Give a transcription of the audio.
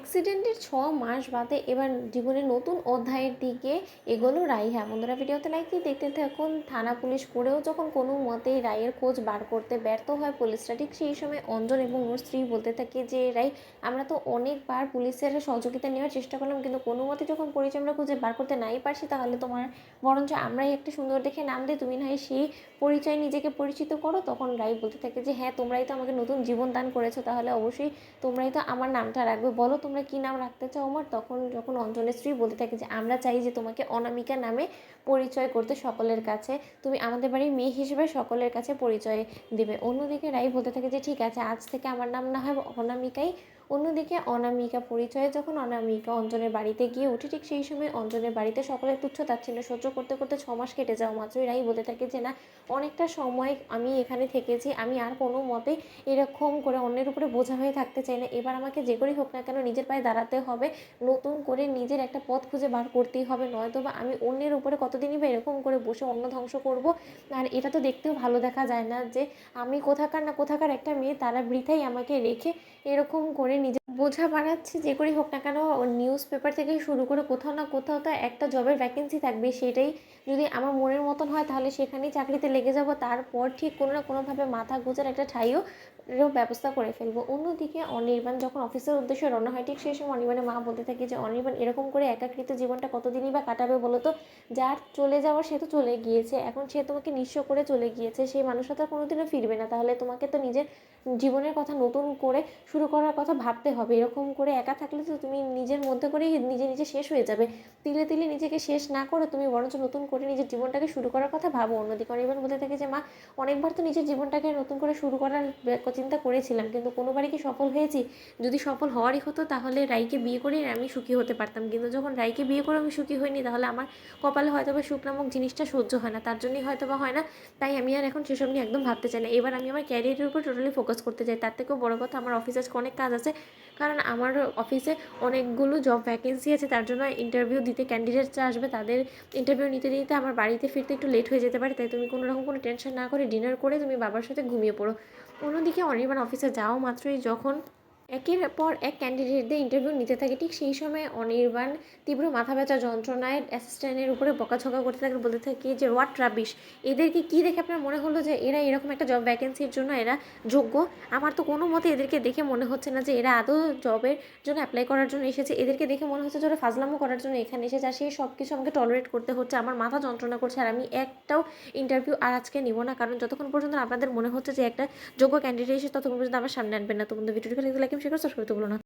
অ্যাক্সিডেন্টের 6 মাস বাদে এবার জীবনের নতুন অধ্যায়ের দিকে এগোলো রাইহা। বন্ধুরা ভিডিওতে লাইক দিয়ে দেখতে থাকুন। থানা পুলিশ করেও যখন কোনো মতেই রাইয়ের খোঁজ বার করতে ব্যর্থ হয় পুলিশরা, ঠিক সেই সময় অঞ্জন এবং ওর স্ত্রী বলতে থাকে যে রাই, আমরা তো অনেকবার পুলিশের সহযোগিতা নেওয়ার চেষ্টা করলাম, কিন্তু কোনো মতে যখন পরিচয় আমরা খুঁজে বার করতে নাই পারছি, তাহলে তোমার বরঞ্চ আমরাই একটা সুন্দর দেখে নাম দিয়ে তুমি না হয় সেই পরিচয় নিজেকে পরিচিত করো। তখন রাই বলতে থাকে যে হ্যাঁ, তোমরাই তো আমাকে নতুন জীবন দান করেছো, তাহলে অবশ্যই তোমরাই তো আমার নামটা রাখবে, বলো তোমরা কি নাম রাখতে চাও আমার। তখন যখন অঞ্জনের স্ত্রী বলতে থাকে যে আমরা চাই যে তোমাকে অনামিকা নামে পরিচয় করতে সকলের কাছে, তুমি আমাদের বাড়ির মেয়ে হিসেবে সকলের কাছে পরিচয় দিবে। অন্যদিকে রাই বলতে থাকে যে ঠিক আছে, আজ থেকে আমার নাম না হয় অনামিকাই। অন্যদিকে অনামিকা পরিচয়ে যখন অনামিকা অঞ্জনের বাড়িতে গিয়ে উঠে, ঠিক সেই সময় অঞ্জনের বাড়িতে সকলের তুচ্ছ তাচ্ছিল্য সহ্য করতে করতে 6 মাস কেটে যাওয়া মাত্রই রাই বলতে থাকে যে না, অনেকটা সময় আমি এখানে থেকেছি, আমি আর কোনো মতেই এরকম করে অন্যের উপরে বোঝা হয়ে থাকতে চাই না। এবার আমাকে যে করেই হোক না কেন নিজের পায়ে দাঁড়াতে হবে, নতুন করে নিজের একটা পথ খুঁজে বার করতেই হবে, নয়তো বা আমি অন্যের উপরে কতদিনই বা এরকম করে বসে অন্য ধ্বংস করব। আর এটা তো দেখতেও ভালো দেখা যায় না যে আমি কোথাকার না কোথাকার একটা মেয়ে, তারা বৃথাই আমাকে রেখে এরকম করে নিজে বোঝা বাড়াচ্ছে। যে করেই হোক না কেন নিউজ পেপার থেকে শুরু করে কোথাও না কোথাও তো একটা জবের ভ্যাকেন্সি থাকবে, সেটাই যদি আমার মনের মতন হয় তাহলে সেখানেই চাকরিতে লেগে যাব, তারপর ঠিক কোনো না কোনোভাবে মাথা গোঁজার একটা ঠাইও ব্যবস্থা করে ফেলবো। অন্যদিকে অনির্বাণ যখন অফিসের উদ্দেশ্যে রওনা হয়, ঠিক সেই সময় অনির্বাণের মা বলতে থাকে যে অনির্বাণ এরকম করে একাকৃত জীবনটা কতদিনই বা কাটাবে বলো তো, যার চলে যাওয়ার সে তো চলে গিয়েছে, এখন সে তোমাকে নিঃস্ব করে চলে গিয়েছে, সেই মানুষটা তো কোনোদিনও ফিরবে না, তাহলে তোমাকে তো নিজের জীবনের কথা নতুন করে শুরু করার কথা ভাবতে হবে। এরকম করে একা থাকলে তো তুমি নিজের মধ্যে করেই নিজে নিজে শেষ হয়ে যাবে। তিলে তিলে নিজেকে শেষ না করে তুমি বরঞ্চ নতুন করে নিজের জীবনটাকে শুরু করার কথা ভাবো। অন্যদিকে অনির্বাণ বলতে থাকে যে মা, অনেকবার তো নিজের জীবনটাকে নতুন করে শুরু করার চিন্তা করেছিলাম, কিন্তু কোনোবারই কি সফল হয়েছি? যদি সফল হওয়ারই হতো তাহলে রাইকে বিয়ে করে আমি সুখী হতে পারতাম, কিন্তু যখন রাইকে বিয়ে করে আমি সুখী হইনি, তাহলে আমার কপালে হয়তো বা সুখ নামক জিনিসটা সহ্য হয় না, তার জন্যই হয়তো বা হয় না। তাই আমি আর এখন সেসব নিয়ে একদম ভাবতে চাই না। এবার আমি আমার ক্যারিয়ারের উপর টোটালি ফোকাস করতে চাই। তার থেকেও বড় কথা, আমার অফিসে আজকে অনেক কাজ আছে, কারণ আমার অফিসে অনেকগুলো জব ভ্যাকেন্সি আছে, তার জন্য ইন্টারভিউ দিতে ক্যান্ডিডেটসরা আসবে, তাদের ইন্টারভিউ নিতে নিতে আমার বাড়িতে ফিরতে একটু লেট হয়ে যেতে পারে। তাই তুমি কোনো রকম কোনো টেনশন না করে ডিনার করে তুমি বাবার সাথে ঘুমিয়ে পড়ো। অন্যদিকে অনির্বাণ অফিসে যাওয়া মাত্রই যখন একের পর এক ক্যান্ডিডেটদের ইন্টারভিউ নিতে থাকে, ঠিক সেই সময় অনির্বাণ তীব্র মাথা ব্যথা যন্ত্রণায় অ্যাসিস্ট্যান্টের উপরে বকাঝকা করতে থাকে, বলতে থাকে যে হোয়াট রাবিশ, এদেরকে কি দেখে আপনার মনে হলো যে এরা এরকম একটা জব ভ্যাকেন্সির জন্য এরা যোগ্য? আমার তো কোনো মতে এদেরকে দেখে মনে হচ্ছে না যে এরা আদৌ জবের জন্য অ্যাপ্লাই করার জন্য এসেছে, এদেরকে দেখে মনে হচ্ছে যে ওরা ফাজলামো করার জন্য এখানে এসেছে, আর সেই সব কিছু আমাকে টলারেট করতে হচ্ছে, আমার মাথা যন্ত্রণা করছে, আর আমি একটাও ইন্টারভিউ আর আজকে নিব না, কারণ যতক্ষণ পর্যন্ত আপনাদের মনে হচ্ছে যে একটা যোগ্য ক্যান্ডিডেট এসে ততক্ষণ পর্যন্ত আমার সামনে আনবেন না। তো বন্ধু ভিডিওটি লাইক শেয়ার করতে ভুলো না।